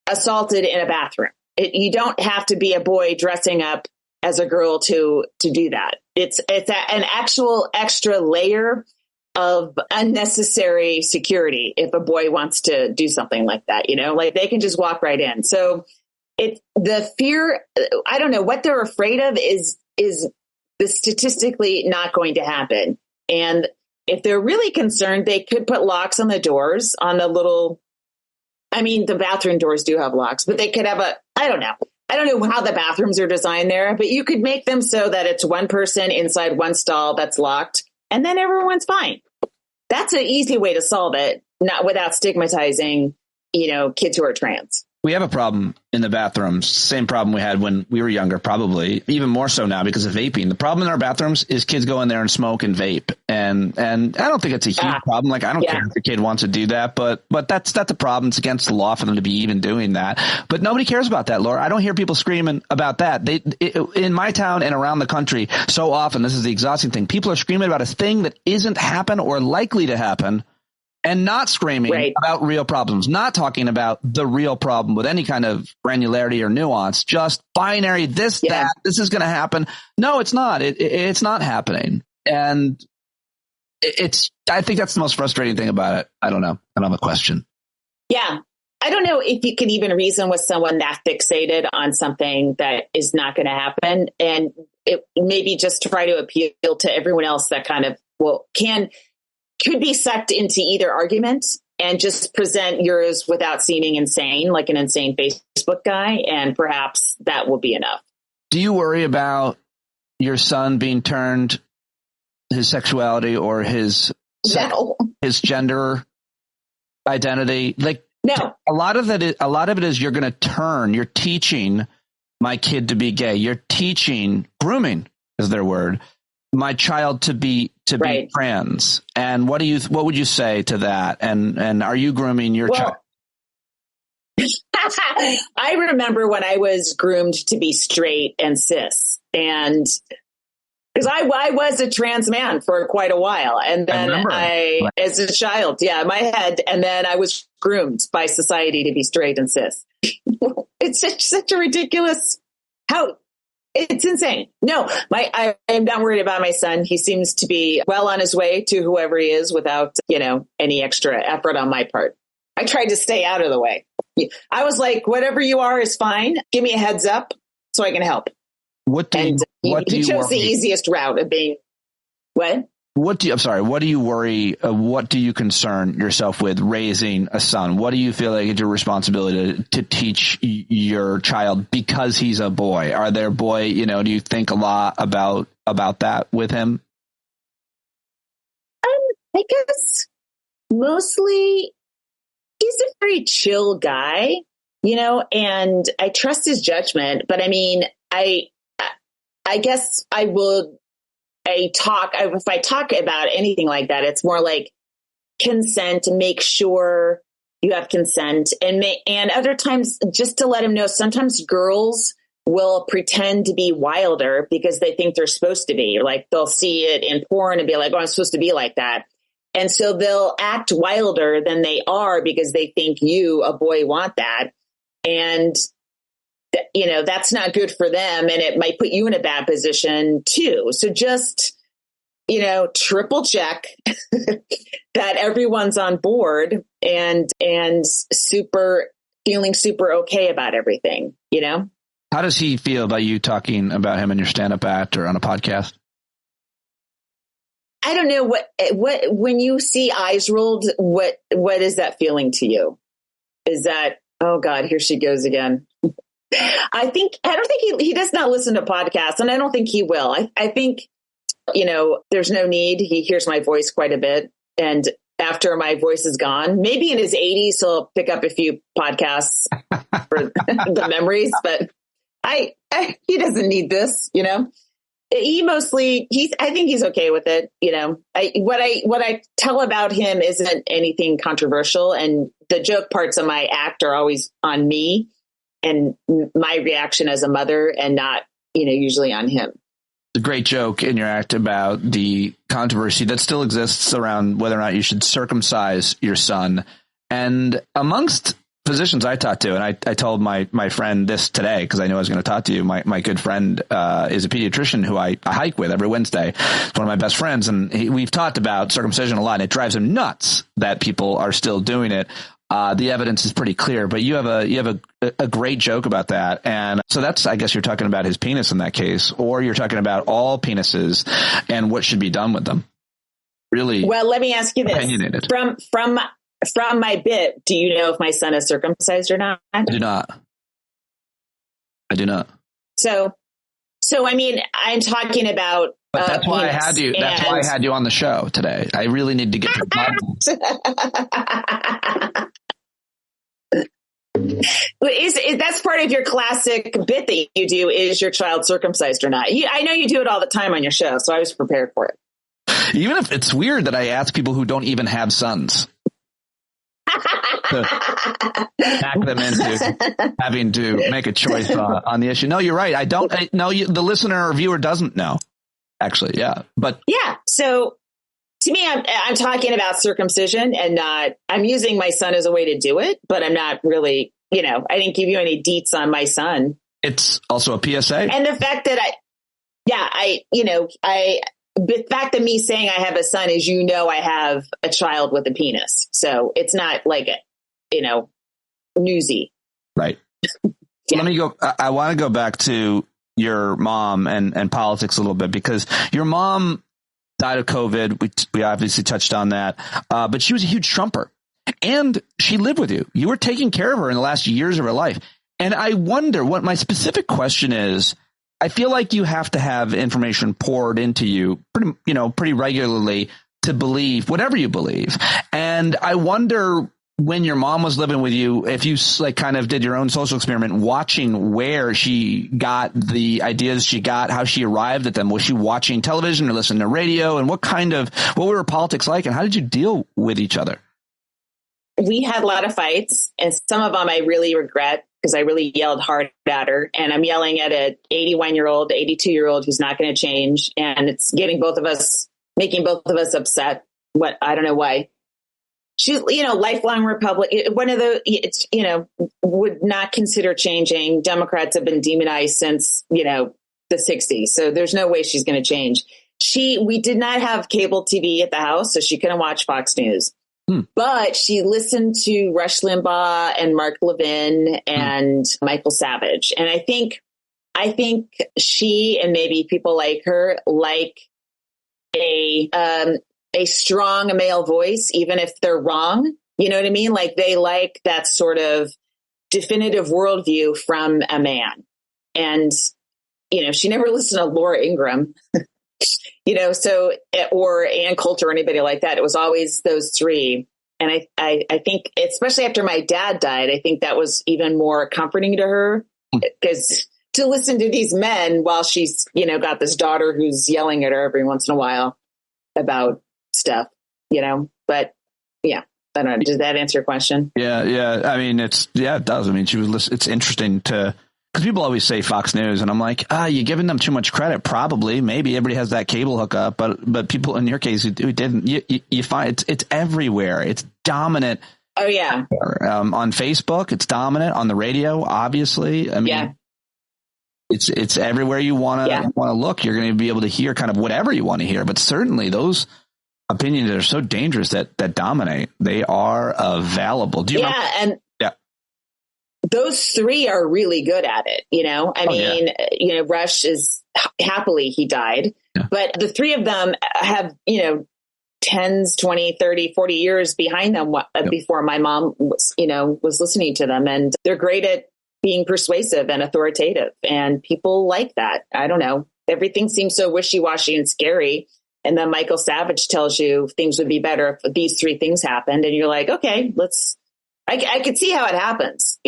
assaulted in a bathroom. You don't have to be a boy dressing up as a girl to do that. It's an actual extra layer of unnecessary security if a boy wants to do something like that, they can just walk right in. So the fear, I don't know what they're afraid of is statistically not going to happen. And if they're really concerned, they could put locks on the doors on the little, the bathroom doors do have locks, but they could have I don't know how the bathrooms are designed there, but you could make them so that it's one person inside one stall that's locked and then everyone's fine. That's an easy way to solve it, not without stigmatizing, kids who are trans. We have a problem in the bathrooms. Same problem we had when we were younger, probably even more so now because of vaping. The problem in our bathrooms is kids go in there and smoke and vape. And I don't think it's a huge problem. I don't care if the kid wants to do that, but that's a problem. It's against the law for them to be even doing that. But nobody cares about that, Laura. I don't hear people screaming about that. In my town and around the country, so often, this is the exhausting thing. People are screaming about a thing that isn't happen or likely to happen. And not screaming about real problems, not talking about the real problem with any kind of granularity or nuance, just binary, that, this is going to happen. No, it's not. It's not happening. And I think that's the most frustrating thing about it. I don't know. I don't have a question. Yeah. I don't know if you can even reason with someone that fixated on something that is not going to happen. And maybe just try to appeal to everyone else that kind of could be sucked into either argument and just present yours without seeming insane, like an insane Facebook guy. And perhaps that will be enough. Do you worry about your son being turned, his sexuality or his gender identity? Like, no, a lot of it is you're teaching my kid to be gay. You're teaching, grooming is their word, my child to be trans. And what would you say to that? And are you grooming your child? I remember when I was groomed to be straight and cis, and because I was a trans man for quite a while, and then as a child, in my head, and then I was groomed by society to be straight and cis. It's such a ridiculous it's insane. No, I am not worried about my son. He seems to be well on his way to whoever he is without, any extra effort on my part. I tried to stay out of the way. I was like, whatever you are is fine. Give me a heads up so I can help. He chose the easiest route of being what? What do you worry? What do you concern yourself with raising a son? What do you feel like it's your responsibility to teach your child because he's a boy? Are there do you think a lot about that with him? I guess mostly he's a very chill guy, and I trust his judgment. But I mean, I guess I will. If I talk about anything like that, it's more like consent, make sure you have consent, and other times just to let him know, sometimes girls will pretend to be wilder because they think they're supposed to be. Like they'll see it in porn and be like, oh, I'm supposed to be like that. And so they'll act wilder than they are because they think you, a boy, want that. And that's not good for them. And it might put you in a bad position too. So just, triple check that everyone's on board and feeling super okay about everything, How does he feel about you talking about him in your stand-up act or on a podcast? I don't know what, when you see eyes rolled, what is that feeling to you? Is that, oh God, here she goes again. I don't think he does not listen to podcasts, and I don't think he will. I think, there's no need. He hears my voice quite a bit. And after my voice is gone, maybe in his 80s, he'll pick up a few podcasts for the memories, but he doesn't need this, I think he's okay with it. What I tell about him isn't anything controversial, and the joke parts of my act are always on me and my reaction as a mother, and not, usually on him. The great joke in your act about the controversy that still exists around whether or not you should circumcise your son. And amongst physicians I talked to, and I told my friend this today because I knew I was going to talk to you. My good friend is a pediatrician who I hike with every Wednesday. It's one of my best friends, and we've talked about circumcision a lot, and it drives him nuts that people are still doing it. The evidence is pretty clear, but you have a great joke about that. And so that's, I guess you're talking about his penis in that case, or you're talking about all penises and what should be done with them. Really? Well, let me ask you this. Opinionated. From my bit, do you know if my son is circumcised or not? I do not. So I mean, I'm talking about. But that's why I had you. That's why I had you on the show today. I really need to get to the bottom. That's part of your classic bit that you do, is your child circumcised or not? I know you do it all the time on your show, so I was prepared for it. Even if it's weird that I ask people who don't even have sons to back them into having to make a choice on the issue. No, you're right. I don't. The listener or viewer doesn't know. Actually, yeah, but yeah. So to me, I'm talking about circumcision, and I'm using my son as a way to do it, but I'm not really. I didn't give you any deets on my son. It's also a PSA, and the fact that the fact that me saying I have a son is, I have a child with a penis. So it's not like, newsy. Right. Yeah. Let me go. I want to go back to your mom and politics a little bit, because your mom died of COVID. We obviously touched on that, but she was a huge Trumper, and she lived with you. You were taking care of her in the last years of her life. And I wonder what my specific question is. I feel like you have to have information poured into you pretty regularly to believe whatever you believe. And I wonder, when your mom was living with you, if you kind of did your own social experiment, watching where she got the ideas she got, how she arrived at them. Was she watching television or listening to radio? And what were her politics like? And how did you deal with each other? We had a lot of fights, and some of them I really regret, because I really yelled hard at her. And I'm yelling at an 81-year-old, 82-year-old who's not going to change. And it's making both of us upset. I don't know why. She's, lifelong Republican, one of the, would not consider changing. Democrats have been demonized since, the 60s. So there's no way she's going to change. We did not have cable TV at the house, so she couldn't watch Fox News. But she listened to Rush Limbaugh and Mark Levin and Michael Savage. And I think she, and maybe people like her, like a strong male voice, even if they're wrong. You know what I mean? Like, they like that sort of definitive worldview from a man. And, she never listened to Laura Ingraham, or Ann Coulter or anybody like that. It was always those three. And I think, especially after my dad died, I think that was even more comforting to her, because to listen to these men while she's, got this daughter who's yelling at her every once in a while about stuff, but yeah, I don't know. Does that answer your question? Yeah. I mean, it does. I mean, it's interesting because people always say Fox News, and I'm like, you're giving them too much credit. Probably, maybe everybody has that cable hookup, but people in your case who didn't, you find it's everywhere. It's dominant. Oh yeah. On Facebook, it's dominant. On the radio, obviously. I mean, it's everywhere you want to look. You're going to be able to hear kind of whatever you want to hear, but certainly those opinions that are so dangerous that dominate, they are available. Do you remember? And those three are really good at it. Rush is happily, he died, but the three of them have, 10s, 20, 30, 40 years behind them before my mom was listening to them. And they're great at being persuasive and authoritative, and people like that. I don't know. Everything seems so wishy-washy and scary. And then Michael Savage tells you things would be better if these three things happened. And you're like, okay, I could see how it happens,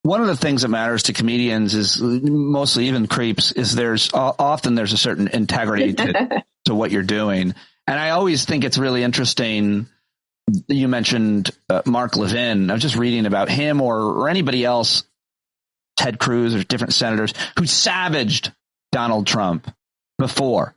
One of the things that matters to comedians is, mostly even creeps, is there's a certain integrity to what you're doing. And I always think it's really interesting. You mentioned Mark Levin. I was just reading about him or anybody else, Ted Cruz or different senators who savaged Donald Trump before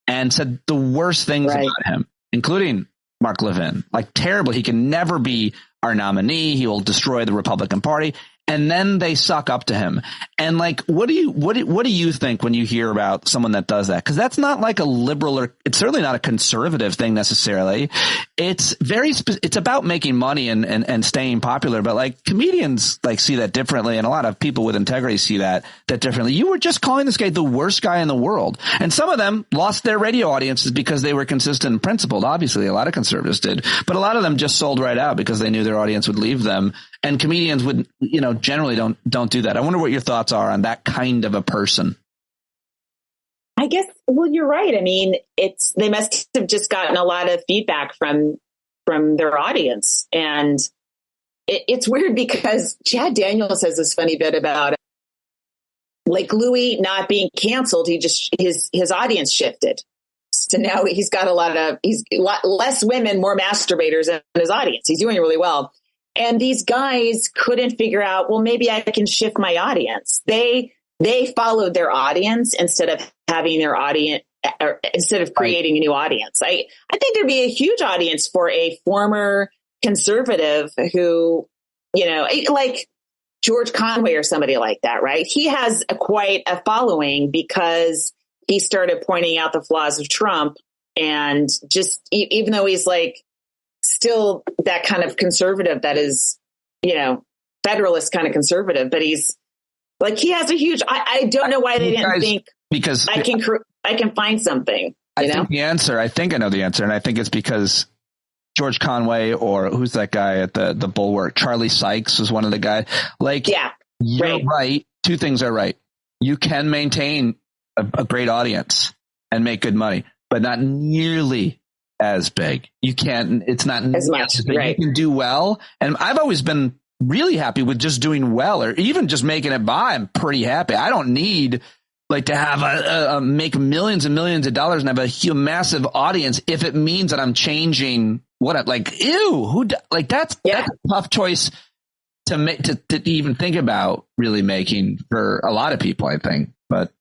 and said the worst things about him, including Mark Levin, like terrible. He can never be our nominee. He will destroy the Republican Party. And then they suck up to him. And like, what do you think when you hear about someone that does that? Because that's not like a liberal, or it's certainly not a conservative thing necessarily. It's it's about making money and staying popular. But like, comedians see that differently, and a lot of people with integrity see that differently. You were just calling this guy the worst guy in the world, and some of them lost their radio audiences because they were consistent and principled. Obviously, a lot of conservatives did, but a lot of them just sold right out because they knew their audience would leave them. And comedians would, generally don't do that. I wonder what your thoughts are on that kind of a person. I guess, well, you're right. I mean, they must have just gotten a lot of feedback from their audience. And it's weird because Chad Daniels has this funny bit about, like, Louis not being canceled. His audience shifted. So now he's got a lot less women, more masturbators in his audience. He's doing really well. And these guys couldn't figure out, well, maybe I can shift my audience. They followed their audience instead of having their audience, or instead of creating a new audience. I think there'd be a huge audience for a former conservative who, like George Conway or somebody like that, right? He has quite a following because he started pointing out the flaws of Trump, and just even though he's like, still that kind of conservative that is, federalist kind of conservative, but he's Like he has a huge. I don't know why they didn't think because I can find something. I think I know the answer, and I think it's because George Conway, or who's that guy at the Bulwark? Charlie Sykes was one of the guys. Like, you're right. Two things are right. You can maintain a great audience and make good money, but not nearly as big. You can't. It's not as much. Right. You can do well, and I've always been really happy with just doing well, or even just making it by. I'm pretty happy. I don't need like to have make millions and millions of dollars and have a massive audience if it means that I'm changing that's a tough choice to make to even think about really making for a lot of people, I think. But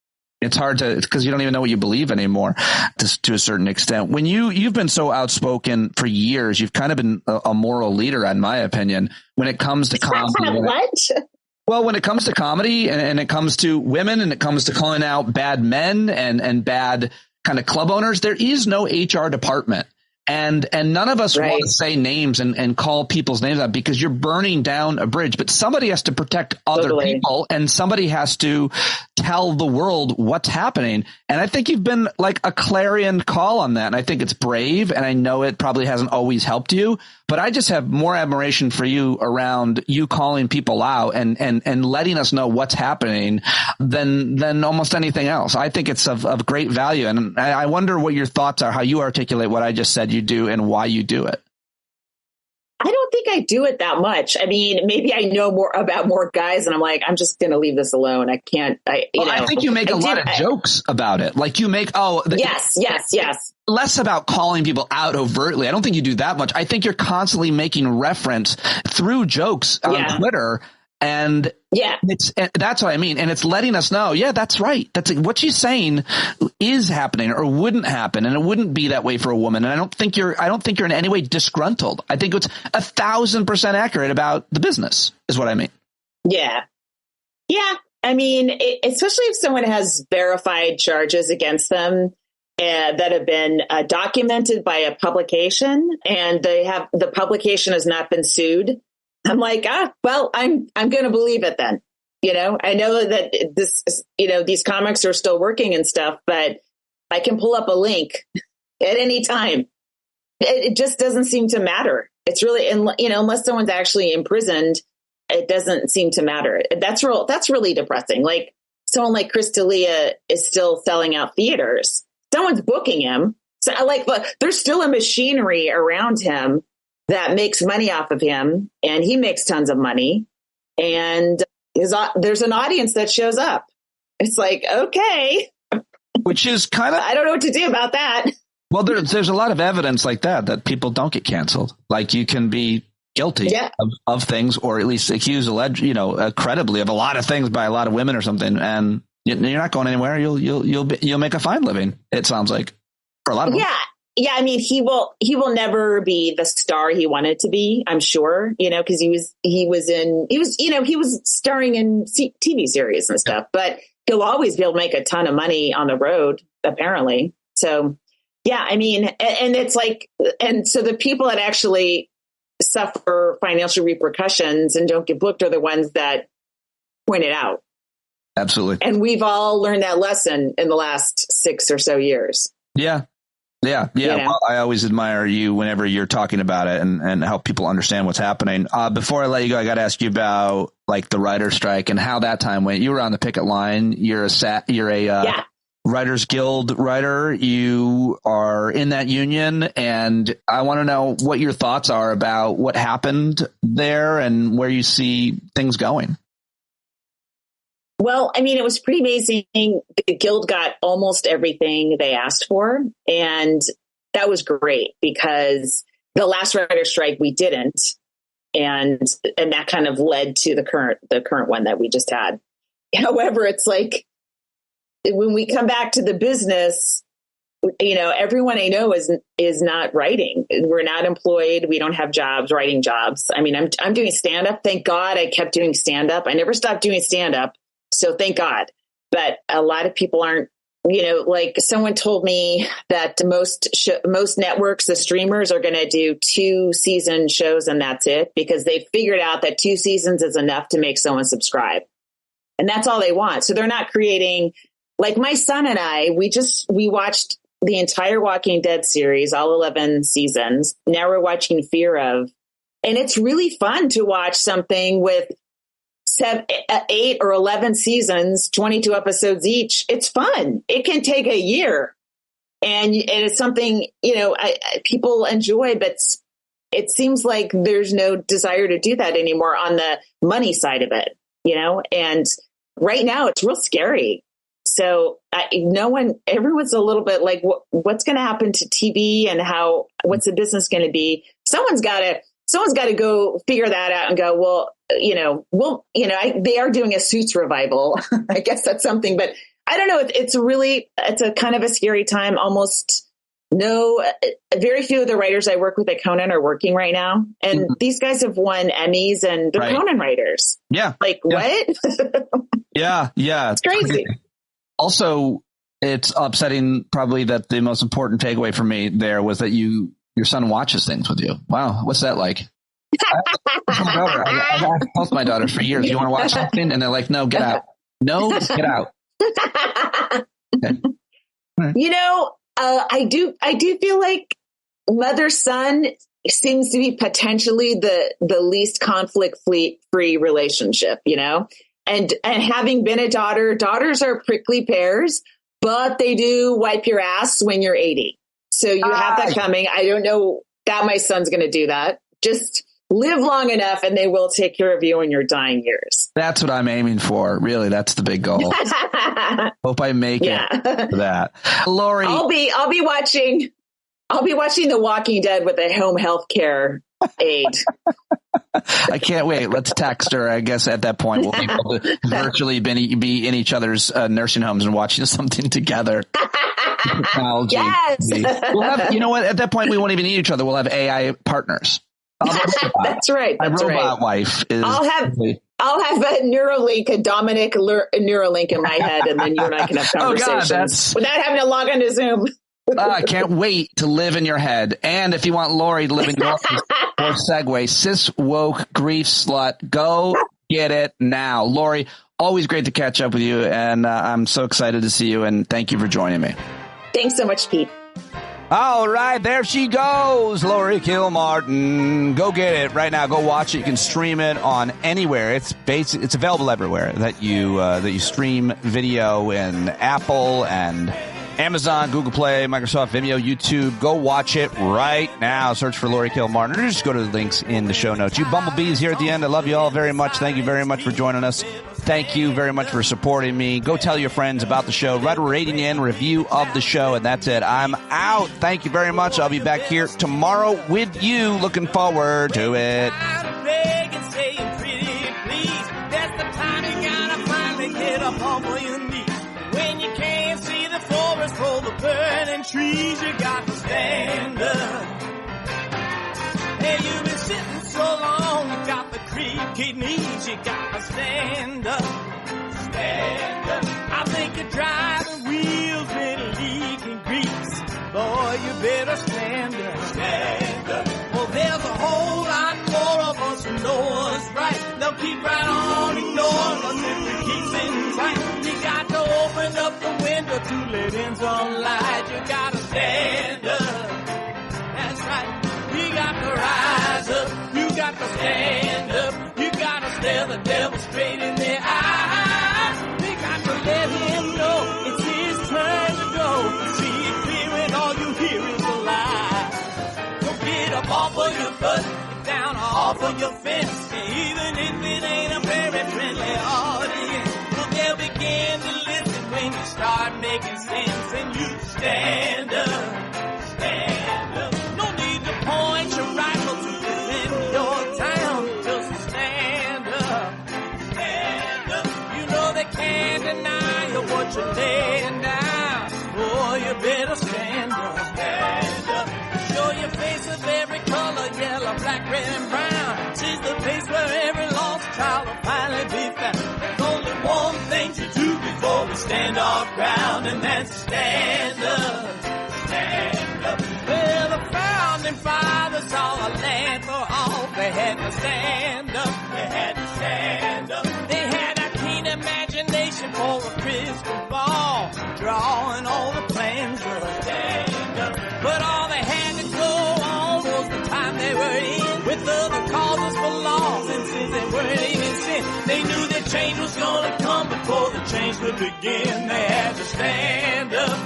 it's hard because you don't even know what you believe anymore to a certain extent. When you've been so outspoken for years, you've kind of been a moral leader, in my opinion, when it comes to comedy. Well, when it comes to comedy and it comes to women and it comes to calling out bad men and bad kind of club owners, there is no HR department. And none of us want to say names and call people's names out because you're burning down a bridge. But somebody has to protect other people, and somebody has to tell the world what's happening. And I think you've been like a clarion call on that. And I think it's brave. And I know it probably hasn't always helped you. But I just have more admiration for you around you calling people out and letting us know what's happening than almost anything else. I think it's of great value. And I wonder what your thoughts are, how you articulate what I just said you do and why you do it. I don't think I do it that much. I mean, maybe I know more guys and I'm like, I'm just going to leave this alone. I can't, I think you make a lot of jokes about it. Like you make, yes. Less about calling people out overtly. I don't think you do that much. I think you're constantly making reference through jokes on Twitter. And that's what I mean. And it's letting us know, that's right. That's what she's saying is happening or wouldn't happen. And it wouldn't be that way for a woman. And I don't think you're in any way disgruntled. I think it's 1,000% accurate about the business is what I mean. Yeah. Yeah. I mean, especially if someone has verified charges against them that have been documented by a publication and the publication has not been sued. I'm like, well, I'm going to believe it then. I know that these comics are still working and stuff, but I can pull up a link at any time. It just doesn't seem to matter. It's really, unless someone's actually imprisoned, it doesn't seem to matter. That's really depressing. Like someone like Chris D'Elia is still selling out theaters. Someone's booking him. So there's still a machinery around him that makes money off of him, and he makes tons of money, and there's an audience that shows up. It's like, okay. Which is kind of... I don't know what to do about that. Well, there's a lot of evidence like that people don't get canceled. Like you can be guilty of things, or at least accused, credibly of a lot of things by a lot of women or something, and you're not going anywhere. You'll make a fine living, it sounds like, for a lot of them. Yeah, I mean, he will never be the star he wanted to be, I'm sure, because he was starring in TV series and stuff, but he'll always be able to make a ton of money on the road, apparently. So, yeah, I mean, and it's like, and so the people that actually suffer financial repercussions and don't get booked are the ones that point it out. Absolutely. And we've all learned that lesson in the last 6 or so years. Yeah. Well, I always admire you whenever you're talking about it and help people understand what's happening. Before I let you go, I got to ask you about like the writer's strike and how that time went. You were on the picket line. You're a Writers Guild writer. You are in that union, and I want to know what your thoughts are about what happened there and where you see things going. Well, I mean, it was pretty amazing. The Guild got almost everything they asked for. And that was great because the last writer's strike, we didn't. And that kind of led to the current one that we just had. However, it's like when we come back to the business, everyone I know is not writing. We're not employed. We don't have jobs, writing jobs. I mean, I'm doing stand up. Thank God I kept doing stand up. I never stopped doing stand up. So thank God. But a lot of people aren't, like someone told me that most networks, the streamers are going to do 2-season shows and that's it because they figured out that 2 seasons is enough to make someone subscribe. And that's all they want. So they're not creating, like my son and I, we watched the entire Walking Dead series, all 11 seasons. Now we're watching Fear of. And it's really fun to watch something with 8 or 11 seasons, 22 episodes each. It's fun. It can take a year. And it's something, people enjoy, but it seems like there's no desire to do that anymore on the money side of it, and right now it's real scary. So everyone's a little bit like, what's going to happen to TV and what's the business going to be? Someone's got to go figure that out and go, they are doing a Suits revival. I guess that's something, but I don't know. It's a kind of a scary time. Very few of the writers I work with at Conan are working right now. And these guys have won Emmys and they're Conan writers. Yeah. Like what? Yeah. It's crazy. Also, it's upsetting probably that the most important takeaway for me there was that your son watches things with you. Wow. What's that like? I've told my daughter for years, you want to watch something? And they're like, no, get out. No, get out. Okay. I do feel like mother-son seems to be potentially the least conflict-free relationship, and having been a daughter, daughters are prickly pears, but they do wipe your ass when you're 80. So you have that coming. I don't know that my son's going to do that. Just live long enough and they will take care of you in your dying years. That's what I'm aiming for. Really, that's the big goal. Hope I make it for that. Laurie, I'll be watching The Walking Dead with a home health care aide. I can't wait. Let's text her. I guess at that point we'll be able to virtually be in each other's nursing homes and watching something together. Technology. Yes. We'll have, at that point we won't even need each other. We'll have AI partners. That's right. My robot wife is. I'll have a Neuralink, a Dominic Neuralink in my head, and then you and I can have conversations without having to log into Zoom. I can't wait to live in your head. And if you want Laurie to live in yours, or segue, cis woke grief slut, go get it now. Laurie, always great to catch up with you, and I'm so excited to see you. And thank you for joining me. Thanks so much, Pete. All right, there she goes, Laurie Kilmartin. Go get it right now. Go watch it. You can stream it on anywhere. It's available everywhere that you stream video in Apple and Amazon, Google Play, Microsoft Vimeo, YouTube. Go watch it right now. Search for Laurie Kilmartin or just go to the links in the show notes. You bumblebees here at the end, I love you all very much. Thank you very much for joining us. Thank you very much for supporting me. Go tell your friends about the show. Write a rating and review of the show, and that's it. I'm out. Thank you very much. I'll be back here tomorrow with you. Looking forward to it. For the burning trees, you got to stand up. Hey, you've been sitting so long, you got the creaky knees, you got to stand up. Stand up. I think you're driving wheels with leaking grease. Boy, you better stand up. Stand up. Well, there's a whole lot more of us who know what's right. They'll keep right on ignoring us if we keep things right. You got to open up the window to let in some light. You got to stand up. That's right. You got to rise up. You got to stand up. You got to stare the devil straight in the eye. You got to let him know it's his turn to go. See it clear when all you hear is a lie. So get up off of your butt, down off of your fence. Even if it ain't a very friendly audience, well, they'll begin to listen when you start making sense. And you stand up, stand up. No need to point your rifle to defend your town. Just stand up, stand up. You know they can't deny you what you're laying down. Boy, you better stand up, stand up. Show your face of every color, yellow, black, red, and brown. She's the place where every lost child will finally be found. There's only one thing to do before we stand our ground, and that's stand up, stand up. Well, the founding fathers saw a land for all. They had to stand up, they had to stand up. They had a keen imagination. a crystal ball, drawing all the plans of a stand up. But all they had to go on was the time they were in, with other causes for laws, and since they weren't even sin, they knew that change was gonna come before the change would begin. They had to stand up.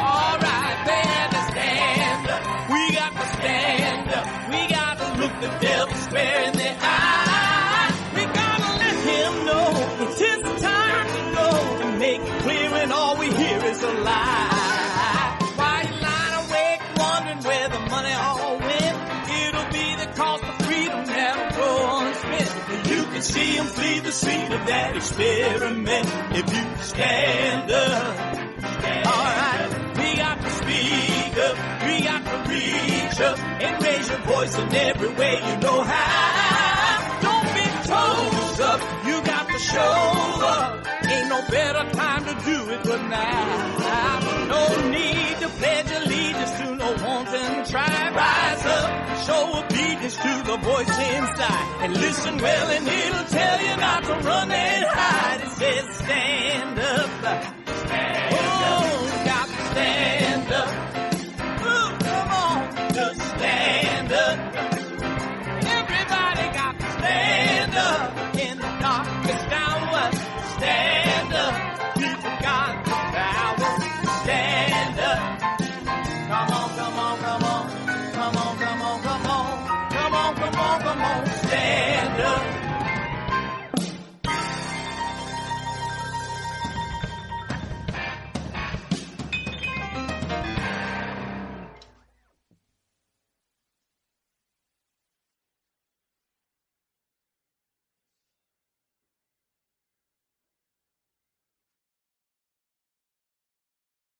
All right, they had to stand up. We got to stand up. We got to look the devil square in the eye. We gotta let him know it's his time to go, and make it clear when all we hear is a lie. Why you lying awake wondering where the money all went? It'll be the cost of freedom that'll go unspent. You can see him flee the scene of that experiment if you stand up. Alright, we got to speak up, we got to reach up, and raise your voice in every way you know how. Don't be toes up, you got to show up. Ain't no better time to do it but now. No need to pledge allegiance to no wanton tribe. Rise up, show obedience to the voice inside, and listen well and it'll tell you not to run and hide. It says stand up.